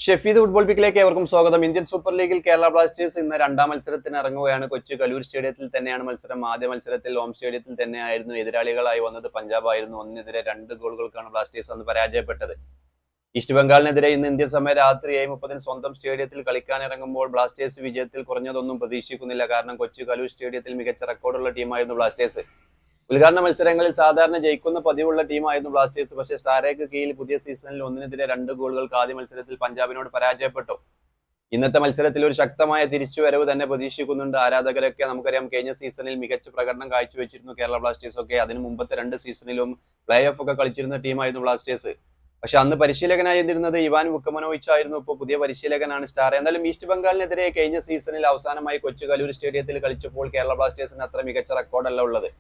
Shefeed football പിക്കിലേക്ക് ഏവർക്കും സ്വാഗതം. Indian super ലീഗിൽ കേരള ബ്ലാസ്റ്റേഴ്സ് ഇന്ന് രണ്ടാം മത്സരത്തിന് ഇറങ്ങുകയാണ്. കൊച്ചി കലൂർ സ്റ്റേഡിയത്തിൽ തന്നെയാണ് മത്സരം. ആദ്യ മത്സരത്തിൽ ഹോം സ്റ്റേഡിയത്തിൽ തന്നെയായിരുന്നു എതിരാളികളായി വന്നത് പഞ്ചാബ് ആയിരുന്നു. 1-നെതിരെ 2 ഗോളുകൾക്കാണ് ബ്ലാസ്റ്റേഴ്സ് അന്ന് പരാജയപ്പെട്ടത്. ഈസ്റ്റ് ബംഗാളിനെതിരെ ഇന്ന് ഇന്ത്യൻ സമയം രാത്രി 7:30 സ്വന്തം സ്റ്റേഡിയത്തിൽ കളിക്കാനിറങ്ങുമ്പോൾ ബ്ലാസ്റ്റേഴ്സ് വിജയത്തിൽ കുറഞ്ഞതൊന്നും പ്രതീക്ഷിക്കുന്നില്ല. കാരണം കൊച്ചി കലൂർ സ്റ്റേഡിയത്തിൽ മികച്ച റെക്കോർഡുള്ള ടീമായിരുന്നു ബ്ലാസ്റ്റേഴ്സ്. ഉദ്ഘാടന മത്സരങ്ങളിൽ സാധാരണ ജയിക്കുന്ന പതിവുള്ള ടീമായിരുന്നു ബ്ലാസ്റ്റേഴ്സ്. പക്ഷേ സ്റ്റാരയ്ക്ക് കീഴിൽ പുതിയ സീസണിൽ 1-നെതിരെ 2 ഗോളുകൾക്ക് ആദ്യ മത്സരത്തിൽ പഞ്ചാബിനോട് പരാജയപ്പെട്ടു. ഇന്നത്തെ മത്സരത്തിൽ ഒരു ശക്തമായ തിരിച്ചുവരവ് തന്നെ പ്രതീക്ഷിക്കുന്നുണ്ട് ആരാധകരൊക്കെ. നമുക്കറിയാം, കഴിഞ്ഞ സീസണിൽ മികച്ച പ്രകടനം കാഴ്ചവെച്ചിരുന്നു കേരള ബ്ലാസ്റ്റേഴ്സ് ഒക്കെ. അതിന് മുമ്പത്തെ 2 സീസണിലും പ്ലേ ഓഫ് ഒക്കെ കളിച്ചിരുന്ന ടീമായിരുന്നു ബ്ലാസ്റ്റേഴ്സ്. പക്ഷെ അന്ന് പരിശീലകനായിരുന്നത് ഇവാൻ വുക്കമനോവിച്ച് ആയിരുന്നു. ഇപ്പോൾ പുതിയ പരിശീലകനാണ് സ്റ്റാർ. എന്നാലും ഈസ്റ്റ് ബംഗാളിനെതിരെ കഴിഞ്ഞ സീസണിൽ അവസാനമായി കൊച്ചി കലൂർ സ്റ്റേഡിയത്തിൽ കളിച്ചപ്പോൾ കേരള ബ്ലാസ്റ്റേഴ്സിന് അത്ര മികച്ച റെക്കോർഡല്ല ഉള്ളത്.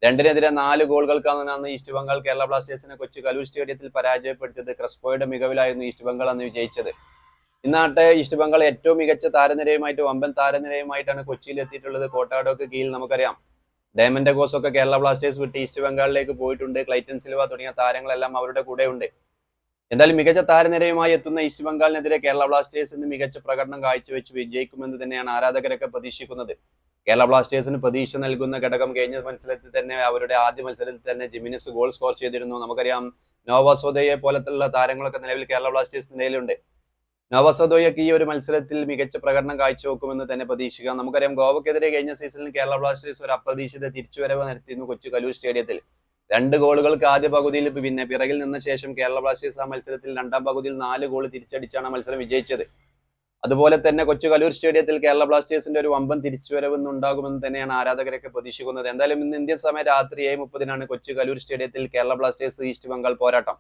2-നെതിരെ 4 ഗോളുകൾക്കാണ് അന്ന് ഈസ്റ്റ് ബംഗാൾ കേരള ബ്ലാസ്റ്റേഴ്സിനെ കൊച്ചി കലൂർ സ്റ്റേഡിയത്തിൽ പരാജയപ്പെടുത്തിയത്. ക്രസ്പോയുടെ മികവിലായിരുന്നു ഈസ്റ്റ് ബംഗാൾ അന്ന് വിജയിച്ചത്. ഇന്നാട്ടെ ഈസ്റ്റ് ബംഗാൾ ഏറ്റവും മികച്ച താരനിരയുമായിട്ട് വമ്പൻ താരനിരയുമായിട്ടാണ് കൊച്ചിയിൽ എത്തിയിട്ടുള്ളത്. കോട്ടാഡോക്ക് കീഴിൽ നമുക്കറിയാം ഡയമണ്ട് ഗോസ് ഒക്കെ കേരള ബ്ലാസ്റ്റേഴ്സ് വിട്ട് ഈസ്റ്റ് ബംഗാളിലേക്ക് പോയിട്ടുണ്ട്. ക്ലൈറ്റൻ സിൽവ തുടങ്ങിയ താരങ്ങളെല്ലാം അവരുടെ കൂടെ ഉണ്ട്. എന്തായാലും മികച്ച താരനിരയുമായി എത്തുന്ന ഈസ്റ്റ് ബംഗാളിനെതിരെ കേരള ബ്ലാസ്റ്റേഴ്സ് ഇന്ന് മികച്ച പ്രകടനം കാഴ്ചവെച്ച് വിജയിക്കുമെന്ന് തന്നെയാണ് ആരാധകരൊക്കെ പ്രതീക്ഷിക്കുന്നത്. കേരള ബ്ലാസ്റ്റേഴ്സിന് പ്രതീക്ഷ നൽകുന്ന ഘടകം കഴിഞ്ഞ മത്സരത്തിൽ തന്നെ അവരുടെ ആദ്യ മത്സരത്തിൽ തന്നെ ജിമിനിസ് ഗോൾ സ്കോർ ചെയ്തിരുന്നു. നമുക്കറിയാം, നോവാസോദയെ പോലത്തുള്ള താരങ്ങളൊക്കെ നിലവിൽ കേരള ബ്ലാസ്റ്റേഴ്സ് നിലയിലുണ്ട്. നോവാസോദയൊക്കെ ഈ ഒരു മത്സരത്തിൽ മികച്ച പ്രകടനം കാഴ്ചവെക്കുമെന്ന് തന്നെ പ്രതീക്ഷിക്കാം. നമുക്കറിയാം, ഗോവക്കെതിരെ കഴിഞ്ഞ സീസണിൽ കേരള ബ്ലാസ്റ്റേഴ്സ് ഒരു അപ്രതീക്ഷിത തിരിച്ചുവരവ് നടത്തിയിരുന്നു കൊച്ചി കലൂർ സ്റ്റേഡിയത്തിൽ. 2 ഗോളുകൾക്ക് ആദ്യ പകുതിയിൽ പിന്നെ പിറകിൽ നിന്ന ശേഷം കേരള ബ്ലാസ്റ്റേഴ്സ് ആ മത്സരത്തിൽ രണ്ടാം പകുതിയിൽ 4 ഗോൾ തിരിച്ചടിച്ചാണ് മത്സരം വിജയിച്ചത്. അതുപോലെ തന്നെ കൊച്ചി കലൂർ സ്റ്റേഡിയത്തിൽ കേരള ബ്ലാസ്റ്റേഴ്സിന്റെ ഒരു വമ്പൻ തിരിച്ചുവരവ് ഉണ്ടാകുമെന്ന് തന്നെയാണ് ആരാധകരൊക്കെ പ്രതീക്ഷിക്കുന്നത്. എന്തായാലും ഇന്ന് ഇന്ത്യൻ സമയം രാത്രി 7:30 കൊച്ചി കലൂർ സ്റ്റേഡിയത്തിൽ കേരള ബ്ലാസ്റ്റേഴ്സ് ഈസ്റ്റ് ബംഗാൾ പോരാട്ടം.